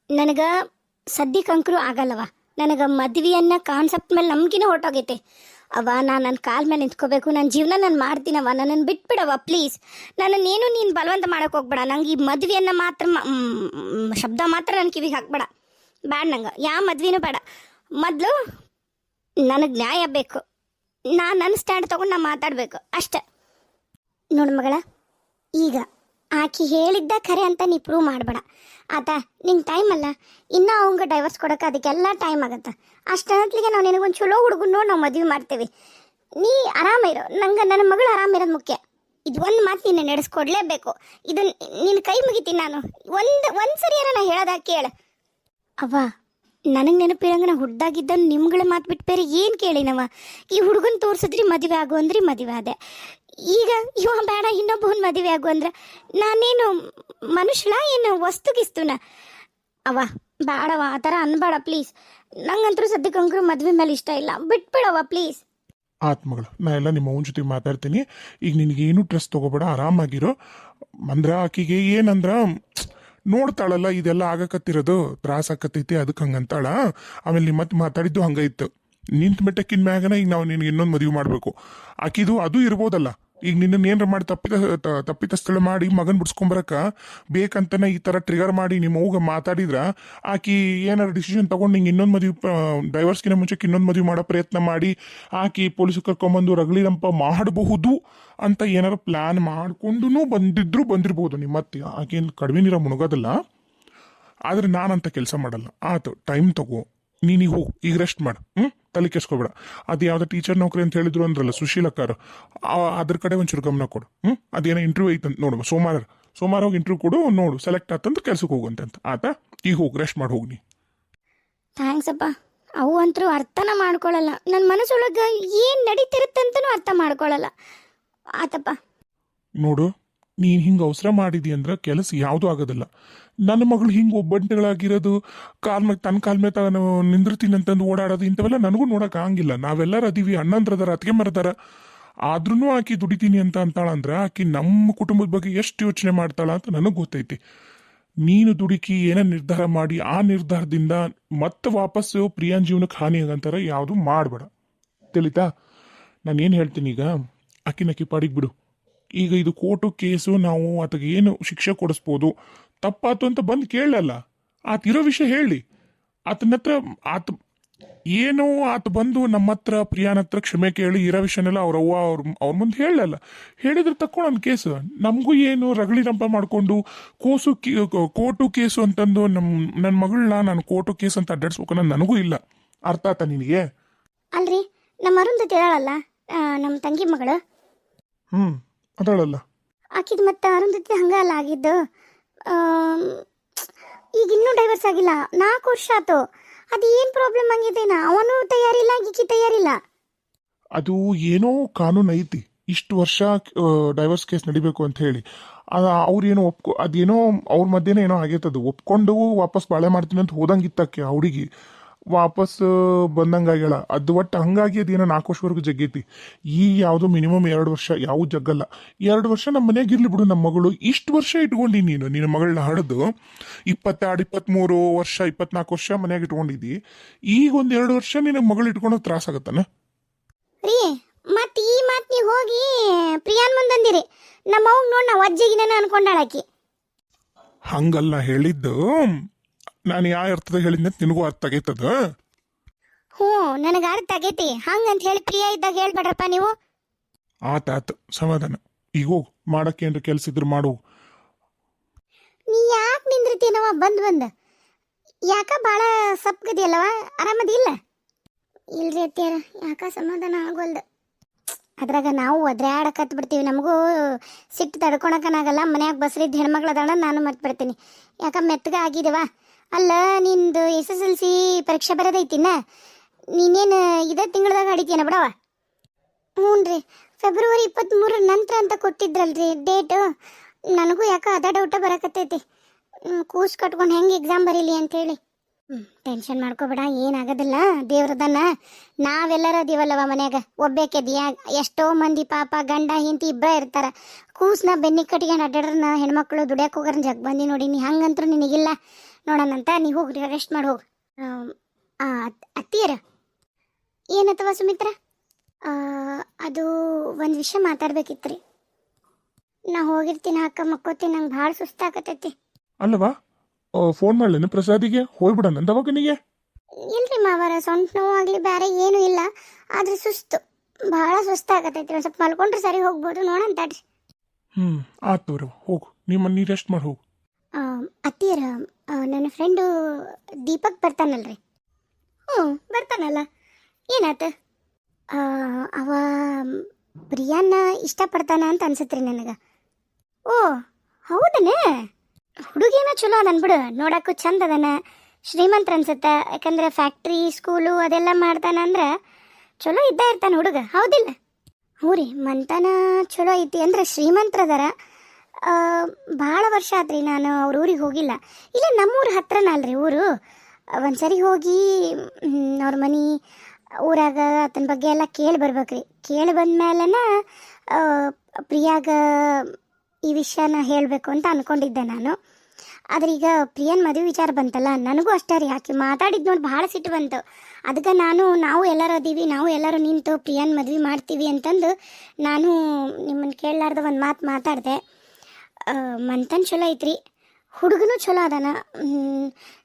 ನನಗೆ ಸದ್ಯಕ್ಕಂಕರು ಆಗಲ್ಲವ. ನನಗೆ ಮದ್ವೆ ಅನ್ನೋ ಕಾನ್ಸೆಪ್ಟ್ ಮೇಲೆ ನಂಬಿಕೆನೇ ಹೊರಟೋಗೈತೆ. ಅವ್ವ ನಾನು ನನ್ನ ಕಾಲ ಮೇಲೆ ನಿಂತ್ಕೋಬೇಕು, ನನ್ನ ಜೀವನ ನಾನು ಮಾಡ್ತೀನವ್ವ, ನನ್ನನ್ನು ಬಿಟ್ಬಿಡವ ಪ್ಲೀಸ್. ನನ್ನನ್ನೇನು ನೀನು ಬಲವಂತ ಮಾಡೋಕೆ ಹೋಗ್ಬೇಡ. ನಂಗೆ ಈ ಮದ್ವೆಯನ್ನು ಮಾತ್ರ ಶಬ್ದ ಮಾತ್ರ ನನ್ನ ಕಿವಿಗೆ ಹಾಕ್ಬೇಡ. ಬೇಡ, ನಂಗೆ ಯಾವ ಮದ್ವೆನೂ ಬೇಡ. ಮೊದಲು ನನಗೆ ನ್ಯಾಯ ಬೇಕು. ನನ್ನ ಸ್ಟ್ಯಾಂಡ್ ತೊಗೊಂಡು ನಾನು ಮಾತಾಡಬೇಕು ಅಷ್ಟೆ. ನೋಡು ಮಗಳ, ಈಗ ಆಕಿ ಹೇಳಿದ್ದ ಖರೆ ಅಂತ ನೀ ಪ್ರೂವ್ ಮಾಡಬೇಡ ಆತ. ನಿಂಗೆ ಟೈಮ್ ಅಲ್ಲ, ಇನ್ನೂ ಅವಂಗೆ ಡೈವರ್ಸ್ ಕೊಡೋಕೆ ಅದಕ್ಕೆಲ್ಲ ಟೈಮ್ ಆಗುತ್ತೆ. ಅಷ್ಟೊತ್ತಿಗೆ ನಾವು ನಿನಗೊಂದು ಚಲೋ ಹುಡುಗನ ನೋಡಿ ನಾವು ಮದುವೆ ಮಾಡ್ತೇವೆ. ನೀ ಆರಾಮ ಇರೋ. ನಂಗೆ ನನ್ನ ಮಗಳು ಆರಾಮಿರೋದು ಮುಖ್ಯ. ಇದು ಒಂದು ಮಾತು ನೀನು ನಡೆಸ್ಕೊಡ್ಲೇಬೇಕು. ಇದು ನಿನ್ನ ಕೈ ಮುಗಿತೀನಿ ನಾನು. ಒಂದು ಸರಿ ನಾ ಹೇಳೋದ ಕೇಳು. ಅವ್ವ, ನನಗೆ ನೆನಪಿರಂಗ ನಾ ಹುಡ್ದಾಗಿದ್ದ ನಿಮ್ಗಳ ಮಾತು ಬಿಟ್ಟು ಬೇರೆ ಏನು ಕೇಳಿನವ. ಈ ಹುಡುಗನ ತೋರಿಸಿದ್ರಿ ಮದುವೆ ಆಗು ಅಂದ್ರಿ ಮದುವೆ ಆದೆ. ಈಗ ಇವ ಬೇಡ ಇನ್ನೊಬ್ಬನ ಮದುವೆ ಆಗು ಅಂದ್ರೆ ನಾನೇನು ಮನುಷ್ಯಳ ಏನು ವಸ್ತುಗಿಸ್ತುನ? ಅವ್ವ ಬೇಡವ, ಆ ಥರ ಅನ್ಬೇಡ ಪ್ಲೀಸ್. ನಂಗಂತರೂ ಸದ್ಯಕ್ಕಂಕರು ಮದುವೆ ಮೇಲೆ ಇಷ್ಟ ಇಲ್ಲ, ಬಿಟ್ಬಿಡವ ಪ್ಲೀಸ್. ಮಗಳ, ನಾ ಎಲ್ಲ ನಿಮ್ಮ ಅವನ ಜೊತೆ ಮಾತಾಡ್ತೀನಿ. ಈಗ ನಿನಗೇನು ಸ್ಟ್ರೆಸ್ ತೊಗೋಬೇಡ, ಆರಾಮಾಗಿರೋ. ಅಂದ್ರೆ ಆಕಿಗೆ ಏನಂದ್ರ ನೋಡ್ತಾಳಲ್ಲ ಇದೆಲ್ಲ ಆಗಕತ್ತಿರೋದು, ತ್ರಾಸ ಆಕತ್ತೈತಿ, ಅದಕ್ಕೆ ಹಂಗಂತಾಳ. ಆಮೇಲೆ ನಿಮ್ಮ ಮತ್ತೆ ಮಾತಾಡಿದ್ದು ಹಂಗೈತು. ನಿಂತ ಮೆಟ್ಟಕ್ಕಿನ ಮ್ಯಾಗನ ಈಗ ನಾವು ನಿನಗೆ ಇನ್ನೊಂದು ಮದುವೆ ಮಾಡಬೇಕು. ಆಕಿದು ಅದು ಇರ್ಬೋದಲ್ಲ. ಈಗ ನಿನ್ನ ಏನಾರ ಮಾಡಿ ತಪ್ಪಿತಸ್ಥಳ ಮಾಡಿ ಮಗನ್ ಬಿಡ್ಸ್ಕೊಂಬರಕ ಬೇಕಂತನ ಈ ಥರ ಟ್ರಿಗರ್ ಮಾಡಿ ನಿಮ್ಮ ಅವ್ಗ ಮಾತಾಡಿದ್ರ ಆಕಿ ಏನಾರ ಡಿಸಿಷನ್ ತೊಗೊಂಡು ನಿಂಗೆ ಇನ್ನೊಂದು ಮದುವೆ ಡೈವರ್ಸ್ಗಿನ ಮುಂಚೆಗೆ ಇನ್ನೊಂದು ಮದುವೆ ಮಾಡೋ ಪ್ರಯತ್ನ ಮಾಡಿ ಆಕಿ ಪೊಲೀಸ್ ಕರ್ಕೊಂಬಂದು ರಗಳಿರಂಪ ಮಾಡಬಹುದು ಅಂತ ಏನಾರ ಪ್ಲ್ಯಾನ್ ಮಾಡ್ಕೊಂಡು ಬಂದಿರ್ಬೋದು. ನಿಮ್ಮ ಮತ್ತೆ ಆಕೇನು ಕಡಿಮೆ ನೀರ ಮುಣಗೋದಲ್ಲ. ಆದರೆ ನಾನಂತ ಕೆಲಸ ಮಾಡಲ್ಲ. ಆತು, ಟೈಮ್ ತಗೋ, ನೀನೀಗ ಹೋಗು, ಈಗ ರೆಸ್ಟ್ ಮಾಡು. ತಲೆ ಕೆಸ್ಕೊಬೇಡ. ಅದು ಯಾವುದೋ ಟೀಚರ್ ನೌಕರಿ ಅಂತ ಹೇಳಿದ್ರು ಅಂದ್ರಲ್ಲ ಸುಶೀಲಕ್ಕಾರ, ಅದ್ರ ಕಡೆ ಒಂಚೂರು ಗಮನ ಕೊಡು. ಅದೇನೋ ಇಂಟರ್ವ್ಯೂ ಐತಂತ ನೋಡು. ಸೋಮವಾರ ಹೋಗಿ ಇಂಟರ್ವ್ಯೂ ಕೊಡು, ನೋಡು ಸೆಲೆಕ್ಟ್ ಆತಂತ ಕೆಲ್ಸಕ್ಕೆ ಹೋಗಂತ. ಆತಾ, ಈಗ ಹೋಗಿ ರೆಸ್ಟ್ ಮಾಡಿ ಹೋಗಿ. ಥ್ಯಾಂಕ್ಸ್ ಅಪ್ಪ. ಅವು ಅಂತರೂ ಅರ್ಥನ ಮಾಡ್ಕೊಳ್ಳಲ್ಲ. ನನ್ನ ಮನಸ್ಸೊಳಗೆ ಏನು ನಡೀತಿರುತ್ತಂತನೂ ಅರ್ಥ ಮಾಡ್ಕೊಳ್ಳಲ್ಲ. ಆತಪ್ಪ. ನೋಡು, ನೀನು ಹಿಂಗೆ ಅವಸರ ಮಾಡಿದಿ ಅಂದ್ರೆ ಕೆಲಸ ಯಾವುದೂ ಆಗೋದಿಲ್ಲ. ನನ್ನ ಮಗಳು ಹಿಂಗೆ ಒಬ್ಬಂಟಿಗಳಾಗಿರೋದು, ತನ್ನ ಕಾಲ ಮೇಲೆ ತಾನು ನಿಂದಿರ್ತೀನಿ ಅಂತಂದು ಓಡಾಡೋದು, ಇಂಥವೆಲ್ಲ ನನಗೂ ನೋಡೋಕೆ ಆಗಂಗಿಲ್ಲ. ನಾವೆಲ್ಲರೂ ಅದೀವಿ, ಅಣ್ಣಂದ್ರದಾರ, ಅತ್ತಿಗೆಮ್ಮರದಾರ. ಆದ್ರೂ ಆಕಿ ದುಡಿತೀನಿ ಅಂತ ಅಂತಾಳಂದ್ರೆ ಆಕಿ ನಮ್ಮ ಕುಟುಂಬದ ಬಗ್ಗೆ ಎಷ್ಟು ಯೋಚನೆ ಮಾಡ್ತಾಳ ಅಂತ ನನಗೆ ಗೊತ್ತೈತಿ. ನೀನು ದುಡುಕಿ ಏನೋ ನಿರ್ಧಾರ ಮಾಡಿ ಆ ನಿರ್ಧಾರದಿಂದ ಮತ್ತೆ ವಾಪಸ್ಸು ಪ್ರಿಯಾನ್ ಜೀವನಕ್ಕೆ ಹಾನಿ ಆಗಂತಾರ ಯಾವುದು ಮಾಡಬೇಡ. ತಿಳಿತಾ? ನಾನು ಏನು ಹೇಳ್ತೀನಿ ಈಗ, ಆಕಿ ಪಾಡಿಗೆ ಬಿಡು. ಈಗ ಇದು ಕೋರ್ಟು ಕೇಸು, ನಾವು ಆತಗೆ ಏನು ಶಿಕ್ಷೆ ಕೊಡಿಸ್ಬೋದು, ತಪ್ಪಾತು ಅಂತ ಬಂದು ಕೇಳಲ್ಲ. ಆತಿರೋ ವಿಷಯ ಹೇಳಿ ಆತನ ಹತ್ರ. ಏನೋ ಆತ ಬಂದು ನಮ್ಮ ಹತ್ರ ಪ್ರಿಯಾನ ಹತ್ರ ಕ್ಷಮೆ ಕೇಳಿ ಇರೋ ವಿಷಯನೆಲ್ಲ ಅವ್ರ ಮುಂದೆ ಹೇಳಲ್ಲ. ಹೇಳಿದ್ರೆ ತಕ್ಕೊಂಡು ಕೇಸು. ನಮಗೂ ಏನು ರಗಳಿ ರಂಪ ಮಾಡಿಕೊಂಡು ಕೋರ್ಟು ಕೇಸು ಅಂತಂದು ನನ್ನ ಮಗಳನ್ನ ನಾನು ಕೋರ್ಟು ಕೇಸ್ ಅಂತ ಅಡ್ಡಾಡ್ಸ್ಬೇಕು ನನಗೂ ಇಲ್ಲ. ಅರ್ಥ ಆತ ನಿನಗೆ? ಅಲ್ರಿ, ನಮ್ಮ ಅರುಂಧತಿ ಹೇಳಲ್ಲ, ನಮ್ಮ ತಂಗಿ ಮಗಳು ಅದಳಲ್ಲ ಆಕಿದ್. ಮತ್ತೆ ಅರುಂಧತಿ ಹಂಗಲ್ಲ ಆಗಿದ್ದು. ಈಗ ಇನ್ನೂ ಡೈವರ್ಸ್ ಆಗಿಲ್ಲ, 4 ವರ್ಷ ಆತು. ಅದು ಏನು ಪ್ರಾಬ್ಲಮ್ ಆಗಿದ್ದೇನ? ಅವನು ತಯಾರಿಲ್ಲ, ಈಕಿ ತಯಾರಿಲ್ಲ. ಅದು ಏನೋ ಕಾನೂನು ಐತಿ, ಇಷ್ಟು ವರ್ಷ ಡೈವರ್ಸ್ ಕೇಸ್ ನಡಿಬೇಕು ಅಂತ ಹೇಳಿ. ಅವ್ರೇನೋ ಅದೇನೋ ಅವ್ರ ಮಧ್ಯೆನೇ ಏನೋ ಆಗೈತದು. ಒಪ್ಕೊಂಡು ವಾಪಸ್ ಬಾಳೆ ಮಾಡ್ತೀನಿ ಅಂತ ಹೋದಂಗಿತ್ತಕ್ಕೆ ಆ ಹುಡುಗಿ ವಾಪಸ್ ಬಂದಂಗಾಗ್ಯಾಳ. ಅದು ಒಟ್ಟು ಹಂಗಾಗಿ ಅದೇನೋ 4 ವರ್ಷವರೆಗೂ ಜಗ್ಗೈತಿ. ಈಗ ಯಾವುದು ಮಿನಿಮಮ್ 2 ವರ್ಷ ಯಾವ ಜಗ್ಗಲ್ಲ. 2 ವರ್ಷ ನಮ್ಮ ಮನೆಯಾಗ ಇರ್ಲಿ ಬಿಡು. ನಮ್ಮ ಮಗಳು ಇಷ್ಟು ವರ್ಷ ಇಟ್ಕೊಂಡು ನಿನ್ನ ಮಗಳನ್ನ ಹಡ್ದು 22, 23 ವರ್ಷ 24 ವರ್ಷ ಮನ್ಯಾಗ ಇಟ್ಕೊಂಡಿದ್ದಿ. ಈಗ 1-2 ವರ್ಷ ನಿನ್ನ ಮಗಳು ಇಟ್ಕೊಂಡು ತ್ರಾಸ ಆಗತ್ತಾನ ರೀ? ಮತ್ತೆ ಈ ಮಾತು ನೀವು ಹೋಗಿ ಪ್ರಿಯಾನ್ ಮುಂದಂದಿರಿ. ನಮ್ಮ ಅವ್ಗ ನೋಡಿ ನಾವು ಅಜ್ಜಿಗಿನ ಅನ್ಕೊಂಡಾಳಾಕಿ. ಹಂಗಲ್ಲ ಹೇಳಿದ್ದು. ನಾನು ಯಾವ ಅರ್ಥದಾಗ ಹೇಳಿದ್ನ ನಿನಗೂ ಅರ್ಥ ಆಗೈತದ? ನನಗೆ ಅರ್ಥ ಆಗೈತಿ. ಹಂಗಂತ ಹೇಳಿ ಪ್ರಿಯಾ ಇದ್ದಾಗ ಹೇಳ್ಬೇಡ್ರಪ್ಪ ನೀವು. ಆತ ಸಮಾಧಾನ. ಈಗ ಹೋಗು, ಮಾಡಕ್ಕೆ ಏನ್ರ ಕೆಲಸ ಇದ್ರು ಮಾಡು. ನೀ ಯಾಕೆ ನಿಂದಿರ್ತೀನವ ಬಂದ್ ಯಾಕ ಭಾಳ ಸಪ್ಗದಿಯಲ್ಲವ? ಆರಾಮದಿ ಇಲ್ಲ? ಇಲ್ರಿ ಅತ್ಯಾರ, ಯಾಕ ಸಮಾಧಾನ ಆಗೋಲ್ದು. ಅದ್ರಾಗ ನಾವು ಒದ್ರಾಡಕತ್ ಬಿಡ್ತೀವಿ. ನಮಗೂ ಸಿಟ್ಟು ತಡ್ಕೊಳಕನಾಗಲ್ಲ. ಮನ್ಯಾಗ ಬಸ್ರಿದ್ದು ಹೆಣ್ಮಕ್ಳದಾಳ, ನಾನು ಮರ್ತು ಬಿಡ್ತೀನಿ. ಯಾಕ ಮೆತ್ತಗ ಆಗಿದವ. ಅಲ್ಲ, ನಿಂದು SSLC ಪರೀಕ್ಷೆ ಬರೋದೈತಿನ? ನೀನೇನು ಇದೇ ತಿಂಗಳದಾಗ ಅಡಿತೀನ ಬಿಡವ? ಹ್ಞೂ ರೀ, ಫೆಬ್ರವರಿ 23 ನಂತರ ಅಂತ ಕೊಟ್ಟಿದ್ರಲ್ರಿ ಡೇಟು. ನನಗೂ ಯಾಕೆ ಅದ ಡೌಟ ಬರಕತ್ತೈತಿ. ಕೂಸು ಕಟ್ಕೊಂಡು ಹೆಂಗೆ ಎಕ್ಸಾಮ್ ಬರೀಲಿ ಅಂತೇಳಿ. ಟೆನ್ಷನ್ ಮಾಡ್ಕೋಬೇಡ, ಏನಾಗೋದಿಲ್ಲ. ದೇವ್ರದನ್ನ ನಾವೆಲ್ಲರ ಅದೀವಲ್ಲವ ಮನ್ಯಾಗ. ಒಬ್ಬೇಕೆದಿಯ ಎಷ್ಟೋ ಮಂದಿ ಪಾಪ ಗಂಡ ಹಿಂತಿ ಇಬ್ಬರೇ ಇರ್ತಾರ. ಕೂಸ್ನ ಬೆನ್ನಿ ಕಟ್ಕೊಂಡು ಅಡ್ಡಾಡ್ರನ್ನ ಹೆಣ್ಮಕ್ಳು ದುಡಿಯಕ್ಕೆ ಹೋಗೋರ್ ಜಗ್ ಬಂದಿ ನೋಡಿ. ನೀ ಹಂಗಂತೂ ನಿನಗಿಲ್ಲ ನೋಡೋಣಂತ ನೀವು ಹೋಗ್ರಿ ರೆಸ್ಟ್ ಮಾಡಿ ಹೋಗಿ ಅತ್ತಿಯರ ಏನತ್ತವ ಸುಮಿತ್ರ ಅದು ಒಂದು ವಿಷಯ ಮಾತಾಡ್ಬೇಕಿತ್ತು ರೀ ನಾ ಹೋಗಿರ್ತೀನಿ ಅಕ್ಕ ಮಕ್ಕೋತೀನಿ ನಂಗೆ ಭಾಳ ಸುಸ್ತಾಗತೈತಿ ಅಲ್ಲವಾ ಫೋನ್ ಮಾಡ್ಲೇನು ಪ್ರಸಾದಿಗೆ ಹೋಗ್ಬಿಡಣ ದವಾಖಾನಿಗೆ. ಇಲ್ರಿ ಮಾವರ ಸೊಂಟ ನೋವಾಗಲಿ ಬೇರೆ ಏನೂ ಇಲ್ಲ ಆದ್ರೆ ಸುಸ್ತು ಭಾಳ ಸುಸ್ತಾಗತೈತಿ ಒಂದು ಸ್ವಲ್ಪ ಮಲ್ಕೊಂಡ್ರೆ ಸರಿ ಹೋಗ್ಬೋದು ನೋಡಂತಾಡ್ರಿ. ಆತು ಹೋಗು ನೀ ರೆಸ್ಟ್ ಮಾಡಿ ಹೋಗು. ಅತ್ತಿಯರ ನನ್ನ ಫ್ರೆಂಡು ದೀಪಕ್ ಬರ್ತಾನಲ್ರಿ. ಬರ್ತಾನಲ್ಲ ಏನಾತ ಅವ ಪ್ರಿಯಾನ್ನ ಇಷ್ಟಪಡ್ತಾನ ಅಂತ ಅನ್ಸತ್ರಿ ನನಗೆ. ಓ ಹೌದನ ಹುಡುಗೇನ ಚಲೋ ಅದನ್ ಬಿಡು ನೋಡಕ್ಕೂ ಚಂದ ಅದನ ಶ್ರೀಮಂತ ಅನ್ಸುತ್ತೆ ಯಾಕಂದ್ರೆ ಫ್ಯಾಕ್ಟ್ರಿ ಸ್ಕೂಲು ಅದೆಲ್ಲ ಮಾಡ್ತಾನ ಅಂದ್ರೆ ಚಲೋ ಇದ್ದ ಇರ್ತಾನೆ ಹುಡುಗ ಹೌದಿಲ್ಲ. ಹ್ಞೂ ರೀ ಮಂತನ ಚಲೋ ಐತಿ ಅಂದ್ರೆ ಶ್ರೀಮಂತರದಾರ. ಭಾಳ ವರ್ಷ ಆತ್ರಿ ನಾನು ಅವ್ರ ಊರಿಗೆ ಹೋಗಿಲ್ಲ. ಇಲ್ಲ ನಮ್ಮೂರ ಹತ್ರನ ಅಲ್ರಿ ಊರು. ಒಂದ್ಸರಿ ಹೋಗಿ ಅವ್ರ ಮನೆ ಊರಾಗ ಆತನ ಬಗ್ಗೆ ಎಲ್ಲ ಕೇಳಿ ಬರ್ಬೇಕ್ರಿ. ಕೇಳಿ ಬಂದ್ಮೇಲೆನ ಪ್ರಿಯಾಗ ಈ ವಿಷಯನ ಹೇಳಬೇಕು ಅಂತ ಅಂದ್ಕೊಂಡಿದ್ದೆ ನಾನು. ಆದ್ರೆ ಈಗ ಪ್ರಿಯನ್ ಮದುವೆ ವಿಚಾರ ಬಂತಲ್ಲ ನನಗೂ ಅಷ್ಟೇ ರೀ ಆಕೆ ಮಾತಾಡಿದ್ ನೋಡಿ ಭಾಳ ಸಿಟ್ಟು ಬಂತು. ಅದಕ್ಕೆ ನಾವು ಎಲ್ಲರೂ ಅದೀವಿ ನಾವು ಎಲ್ಲರೂ ನಿಂತು ಪ್ರಿಯನ್ ಮದುವೆ ಮಾಡ್ತೀವಿ ಅಂತಂದು ನಾನು ನಿಮ್ಮನ್ನು ಕೇಳಲಾರ್ದ ಒಂದು ಮಾತು ಮಾತಾಡಿದೆ. ಮಂತನ್ ಚಲೋ ಐತ್ರಿ ಹುಡುಗನೂ ಚಲೋ ಅದಾನ.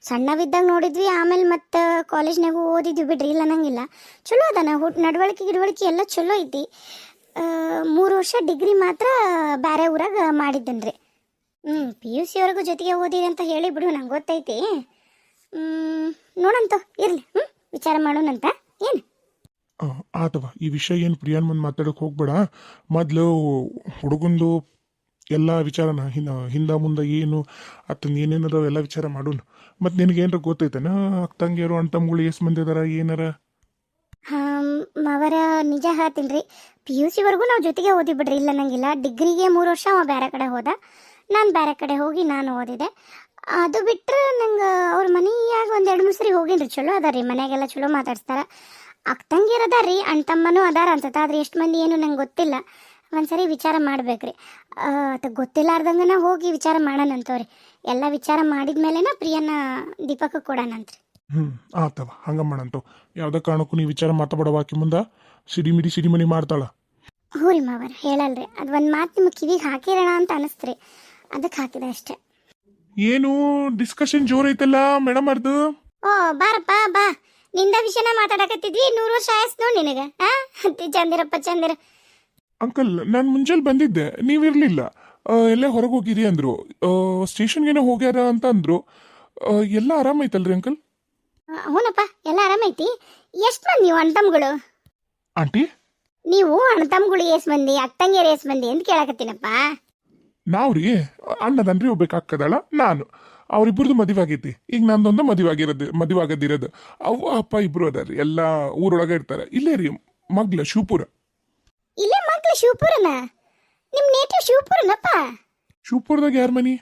ಸಣ್ಣವಿದ್ದಾಗ ನೋಡಿದ್ವಿ ಆಮೇಲೆ ಮತ್ತು ಕಾಲೇಜ್ನಾಗೂ ಓದಿದ್ವಿ ಬಿಡ್ರಿ ಇಲ್ಲ ಅನ್ನಂಗಿಲ್ಲ ಚಲೋ ಅದಾನ. ನಡವಳಿಕೆ ಎಲ್ಲ ಚಲೋ ಐತಿ. 3 ವರ್ಷ ಡಿಗ್ರಿ ಮಾತ್ರ ಬೇರೆ ಊರಾಗ ಮಾಡಿದ್ದನ್ರಿ. PUC ವರೆಗೂ ಜೊತೆಗೆ ಓದಿದೆ ಅಂತ ಹೇಳಿ ಬಿಡು ನಂಗೆ ಗೊತ್ತೈತಿ. ನೋಡಂತ ಇರಲಿ ವಿಚಾರ ಮಾಡೋಣಂತ ಏನು. ಆತವ ಈ ವಿಷಯ ಏನು ಪ್ರಿಯಾನ್ ಮುಂದೆ ಮಾತಾಡೋಕೆ ಹೋಗ್ಬೇಡ. ಮೊದಲು ಹುಡುಗಂದು ಎಲ್ಲ ವಿಚಾರನ ಹಿಂದ ಮುಂದೆ ಏನು ಅತ್ತಂದು ಏನೇನದಾವ ಎಲ್ಲ ವಿಚಾರ ಮಾಡೋಣ. ಮತ್ತು ನಿನಗೇನಾರ ಗೊತ್ತೈತನ ಅಕ್ಕಂಗಿಯರು ಅಣ್ಣ ತಮ್ಮಗಳು ಎಷ್ಟು ಮಂದಿ ಅದಾರ ಏನಾರ. ಅವರ ನಿಜ ಹೇಳ್ತೀನಿ ರೀ PUC ವರೆಗೂ ನಾವು ಜೊತೆಗೆ ಓದಿ ಬಿಡ್ರಿ ಇಲ್ಲ ನಂಗಿಲ್ಲ. ಡಿಗ್ರಿಗೆ 3 ವರ್ಷ ಅವ ಬೇರೆ ಕಡೆ ಹೋದ ನಾನು ಬೇರೆ ಕಡೆ ಹೋಗಿ ನಾನು ಓದಿದೆ. ಅದು ಬಿಟ್ಟರೆ ನಂಗೆ ಅವ್ರ ಮನೆಯಾಗ 1-2 ಸರಿ ಹೋಗಿನ್ರಿ ಚಲೋ ಅದಾರ ರೀ ಮನೆಯಾಗೆಲ್ಲ ಚಲೋ ಮಾತಾಡ್ಸ್ತಾರೆ. ಅಕ್ಕಂಗಿಯರ್ ಅದಾರ ರೀ ಅಣ್ಣ ತಮ್ಮನೂ ಅದಾರ ಅನ್ಸುತ್ತೆ ಆದ್ರೆ ಎಷ್ಟು ಮಂದಿ ಏನು ನಂಗೆ ಗೊತ್ತಿಲ್ಲ. ಒಂದ್ಸರಿ ವಿಚಾರ ಮಾಡ್ಬೇಕ್ರಿ. ಗೊತ್ತಿಲ್ಲಾರ್ದಂಗೆ ನಾವು ಹೋಗಿ ವಿಚಾರ ಮಾಡೋಣಂತವ್ರಿ. ಎಲ್ಲ ವಿಚಾರ ಮಾಡಿದ್ಮೇಲೆನ ಪ್ರಿಯನ ದೀಪಕ್ಕೆ ಕೊಡೋಣಂತ್ರಿ. ಆತವ ಹಂಗ ಮಾಡಂತು. ಯಾವ್ದೇ ಕಾರಣಕ್ಕೂ ನೀ ವಿಚಾರ ಮಾತಾಡೋ ಆಕಿ ಮುಂದೆ ಸಿಡಿಮಿಡಿ ಮಾಡ್ತಾಳ. ಹ್ಞೂ ರೀ ಮಾವರ ಹೇಳಲ್ರಿ ಅದು ಒಂದು ಮಾತು ನಿಮಗೆ ಕಿವಿಗೆ ಹಾಕಿರೋಣ ಅಂತ ಅನಿಸ್ತ್ರಿ ಅದಕ್ಕೆ ಹಾಕಿದೆ ಅಷ್ಟೇ. ಏನು ಡಿಸ್ಕಷನ್ ಜೋರ್ ಐತಲ್ಲ ಮೇಡಮ್ ಅರ್ದು. ಓ ಬಾರಪ್ಪ ಬಾ ನಿಂದ ವಿಷಯನ ಮಾತಾಡಕತ್ತಿದ್ವಿ 100 ವರ್ಷ ಆಯ್ತು ನೋಡಿ ನಿನಗೆ. ಚಂದಿರಪ್ಪ ಚಂದಿರ. ಅಂಕಲ್ ನಾನು ಮುಂಜಾನೆ ಬಂದಿದ್ದೆ ನೀವಿರ್ಲಿಲ್ಲ. ಎಲ್ಲೇ ಹೊರಗೆ ಹೋಗಿರಿ ಅಂದ್ರು. ಸ್ಟೇಷನ್ಗೇನೋ ಹೋಗ್ಯಾರ ಅಂತ ಅಂದ್ರು. ಎಲ್ಲ ಆರಾಮೈತಲ್ರಿ ಅಂಕಲ್. ಹ್ಞೂನಪ್ಪ ಎಲ್ಲ ಆರಾಮೈತಿ. ಎಷ್ಟು ಮಂದಿ ನೀವು ಅಣ್ತಮ್ಗಳು ಆಂಟಿ? ನೀವು ಅಣ್ತಮ್ಗಳು ಎಷ್ಟು ಮಂದಿ ಅಕ್ಕಂಗಿಯರು ಎಷ್ಟು ಮಂದಿ ಅಂತ ಕೇಳಕತ್ತೀನಪ್ಪ. ನಾವ್ರಿ ಅಣ್ಣದನ್ರಿ ಒಬ್ಬಕ್ಕೆ ಅಕ್ಕದಳ ನಾನು ಅವ್ರಿಬ್ರದ್ದು ಮದುವೆ ಆಗೈತಿ. ಈಗ ನಂದೊಂದು ಮದುವೆ ಆಗದಿರೋದು. ಅವ್ವ ಅಪ್ಪ ಇಬ್ರು ಅದಾರ್ರಿ ಎಲ್ಲ ಊರೊಳಗೆ ಇರ್ತಾರೆ. ಇಲ್ಲೇ ರೀ ಮಗ್ಲ ಶಿವಪುರ. ಇಲ್ಲೇ ಮಗ್ಲ ಶಿವಪುರನ ನಿಮ್ಮ ನೇಟಿವ್ ಶಿವಪುರನಪ್ಪ. ಶಿವಪುರದಾಗ ಯಾರ ಮನಿ?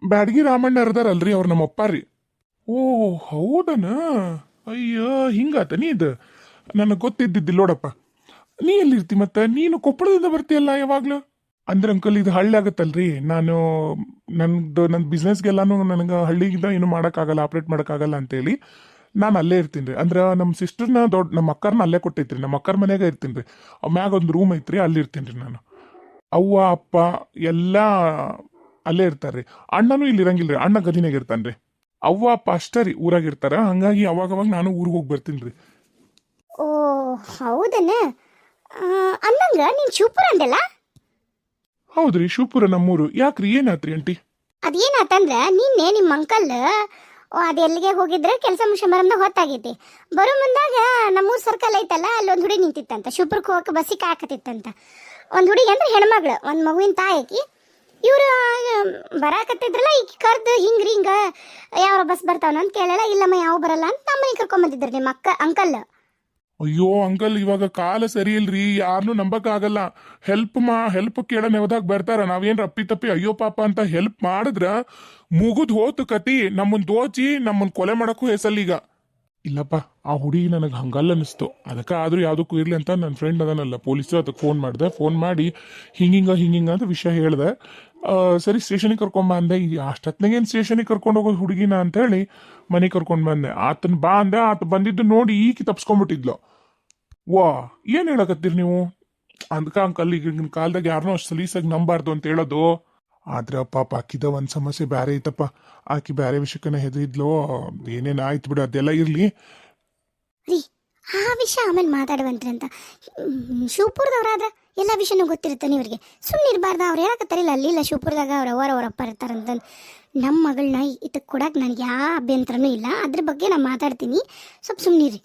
ಬ್ಯಾಡಗಿ ರಾಮಣ್ಣ ಅರ್ದಾರಲ್ರಿ ಅವ್ರು ನಮ್ಮ ಅಪ್ಪಾರಿ. ಓ ಹೌದನ. ಅಯ್ಯೋ ಹಿಂಗಾತ ನೀ ಇದು ನನಗೆ ಗೊತ್ತಿದ್ದಿದ್ದಿಲ್ಲ ನೋಡಪ್ಪ. ನೀ ಎಲ್ಲಿರ್ತಿ ಮತ್ತೆ? ನೀನು ಕೊಪ್ಪಳದಿಂದ ಬರ್ತೀಯಲ್ಲ ಯಾವಾಗ್ಲೂ. ಅಂದ್ರೆ ಅಂಕಲ್ ಇದು ಹಳ್ಳಿ ಆಗತ್ತಲ್ರಿ. ನನ್ನ ಬಿಸ್ನೆಸ್ಗೆಲ್ಲಾನು ನನಗೆ ಹಳ್ಳಿಗಿಂದ ಏನು ಮಾಡೋಕ್ಕಾಗಲ್ಲ ಆಪ್ರೇಟ್ ಮಾಡೋಕ್ಕಾಗಲ್ಲ ಅಂತೇಳಿ ನಾನು ಅಲ್ಲೇ ಇರ್ತೀನಿ ರೀ. ಅಂದ್ರೆ ನಮ್ಮ ಸಿಸ್ಟರ್ನ ನಮ್ಮ ಅಕ್ಕರ್ನ ಅಲ್ಲೇ ಕೊಟ್ಟೈತ್ರಿ. ನಮ್ಮ ಅಕ್ಕರ ಮನ್ಯಾಗ ಇರ್ತೀನಿ ರೀ. ಮ್ಯಾಗ ಒಂದು ರೂಮ್ ಐತ್ರಿ ಅಲ್ಲಿ ಇರ್ತೀನಿ ರೀ ನಾನು. ಅವ್ವ ಅಪ್ಪ ಎಲ್ಲ ಅಲ್ಲೇ ಇರ್ತಾರೆ ರೀ. ಅಣ್ಣನೂ ಇಲ್ಲಿ ಇರಂಗಿಲ್ಲ ರೀ. ಅಣ್ಣ ಗದಿನಾಗ ಇರ್ತಾನೆ ರೀ. ಅವ್ವ ಅಪ್ಪ ಅಷ್ಟೇ ರೀ ಊರಾಗ ಇರ್ತಾರ. ಹಂಗಾಗಿ ಅವಾಗವಾಗ ನಾನು ಊರಿಗೆ ಹೋಗಿ ಬರ್ತೀನಿ ರೀ. ಓ ಹೌದನ ಅನ್ನಂಗ ನೀನು ಶಿವಪುರ ಅಂದಲ್ಲ. ಹೌದ್ರಿ ಶಿವಪುರ ನಮ್ಮೂರು. ಯಾಕ್ರಿ ಏನಾತ್ರಿ ಆಂಟಿ? ಅದೇನಾತಂದ್ರೆ ನಿನ್ನೆ ನಿಮ್ಮ ಅಂಕಲ್ ಅದು ಎಲ್ಲಿಗೆ ಹೋಗಿದ್ರೆ ಕೆಲಸ ಮುಗಿಸ್ಕೊಂಬರಂದ ಹೊತ್ತಾಗೈತಿ. ಬರೋ ಮುಂದಾಗ ನಮ್ಮೂರು ಸರ್ಕಲ್ ಐತಲ್ಲ ಅಲ್ಲೊಂದು ಹುಡುಗಿ ನಿಂತಿತ್ತಂತ. ಶಿವಪುರಕ್ಕೆ ಹೋಗಕ್ಕೆ ಬಸ್ಸಿಗೆ ಕಾಯಕತ್ತಿತ್ತಂತ. ಒಂದು ಹುಡುಗಿ ಅಂದ್ರೆ ಹೆಣ್ಮಗಳು ಒಂದು ಮಗುವಿನ ತಾಯಿಕಿ. ಇವರು ಬರಾಕತ್ತಿದ್ರಲ್ಲ ಈಗ ಕರ್ದು ಹಿಂಗ ಯಾವ ಬಸ್ ಬರ್ತಾವನ ಅಂತ ಕೇಳಲ್ಲ. ಇಲ್ಲಮ್ಮ ಯಾವ ಬರಲ್ಲ ಅಂತ ನಮ್ಮನೆ ಕರ್ಕೊಂಬಂದಿದ್ರು ನಿಮ್ಮ ಅಂಕಲ್. ಅಯ್ಯೋ ಅಂಕಲ್ ಇವಾಗ ಕಾಲ ಸರಿ ಇಲ್ರಿ. ಯಾರನ್ನೂ ನಂಬಕ್ಕಾಗಲ್ಲ. ಹೆಲ್ಪ್ ಕೇಳೋ ನೆವದಾಗ ಬರ್ತಾರ. ನಾವೇನ್ರ ಅಪ್ಪಿ ತಪ್ಪಿ ಅಯ್ಯೋ ಪಾಪ ಅಂತ ಹೆಲ್ಪ್ ಮಾಡಿದ್ರ ಮುಗಿದ್ ಹೋತು ಕತಿ. ನಮ್ಮನ್ ದೋಚಿ ನಮ್ಮನ್ ಕೊಲೆ ಮಾಡಕ್ಕೂ ಹೆಸಲ್ಲೀಗ. ಇಲ್ಲಪ್ಪ ಆ ಹುಡುಗಿ ನನಗೆ ಹಂಗಲ್ಲ ಅನಿಸ್ತು. ಅದಕ್ಕೆ ಆದ್ರೂ ಯಾವುದಕ್ಕೂ ಇರ್ಲಿ ಅಂತ ನನ್ನ ಫ್ರೆಂಡ್ ಅದನ್ನಲ್ಲ ಪೊಲೀಸರು ಅದಕ್ಕೆ ಫೋನ್ ಮಾಡಿದೆ. ಫೋನ್ ಮಾಡಿ ಹಿಂಗಿಂಗ ಅಂತ ವಿಷಯ ಹೇಳ್ದೆ. ಸರಿ ಸ್ಟೇಷನಿಗೆ ಕರ್ಕೊಂಡ್ ಬಂದೆ ಅಷ್ಟೊತ್ನಾಗೇನು ಸ್ಟೇಷನಿಗೆ ಕರ್ಕೊಂಡು ಹೋಗೋದು ಹುಡುಗಿನ ಅಂತ ಹೇಳಿ ಮನೆಗೆ ಕರ್ಕೊಂಡು ಬಂದೆ ಆತನ ಬಾ ಅಂದೆ ಆತ ಬಂದಿದ್ದು ನೋಡಿ ಈಕಿ ತಪ್ಸ್ಕೊಂಡ್ಬಿಟ್ಟಿದ್ಲು. ವಾ ಏನ್ ಹೇಳಕತ್ತೀರಿ ನೀವು? ಅಂದ್ಕ ಅಂಕಲ್ ಈಗಿನ ಕಾಲದಾಗ ಯಾರನ್ನೋ ಅಷ್ಟು ಸಲೀಸಾಗಿ ನಂಬಾರ್ದು ಅಂತ ಹೇಳೋದು. ಆದ್ರೆ ಪಾಪ ಆಕಿದ ಒಂದ್ ಸಮಸ್ಯೆ ಬ್ಯಾರೆ ಐತಪ್ಪ. ಆಕಿ ಬ್ಯಾರೆ ವಿಷಯಕ್ಕನ ಹೆದರಿದ್ಲು, ಏನೇನ್ ಆಯ್ತು ಬಿಡು, ಅದೆಲ್ಲ ಇರ್ಲಿ. ರೀ ಆ ವಿಷಯ ಆಮೇಲೆ ಮಾತಾಡುವಂತ್ರಿ ಅಂತ ಶಿವಪುರದವ್ರಾದ್ರ ಎಲ್ಲ ವಿಷಯನೂ ಗೊತ್ತಿರ್ತಾನೆ ಇವ್ರಿಗೆ. ಸುಮ್ಮನೆ ಇರಬಾರ್ದ ಅವ್ರು ಹೇಳಕತ್ತಾರಿಲ್ಲ ಅಲ್ಲಿ ಇಲ್ಲ ಶಿವಪುರದಾಗ ಅವ್ರ ಅಪ್ಪ ಇರ್ತಾರಂತ. ನಮ್ಮ ಮಗಳನ್ನ ಇದಕ್ಕೆ ಕೊಡಕ್ಕೆ ನನಗೆ ಯಾವ ಅಭ್ಯಂತರನೂ ಇಲ್ಲ, ಅದ್ರ ಬಗ್ಗೆ ನಾನು ಮಾತಾಡ್ತೀನಿ, ಸ್ವಲ್ಪ ಸುಮ್ಮನಿರಿ.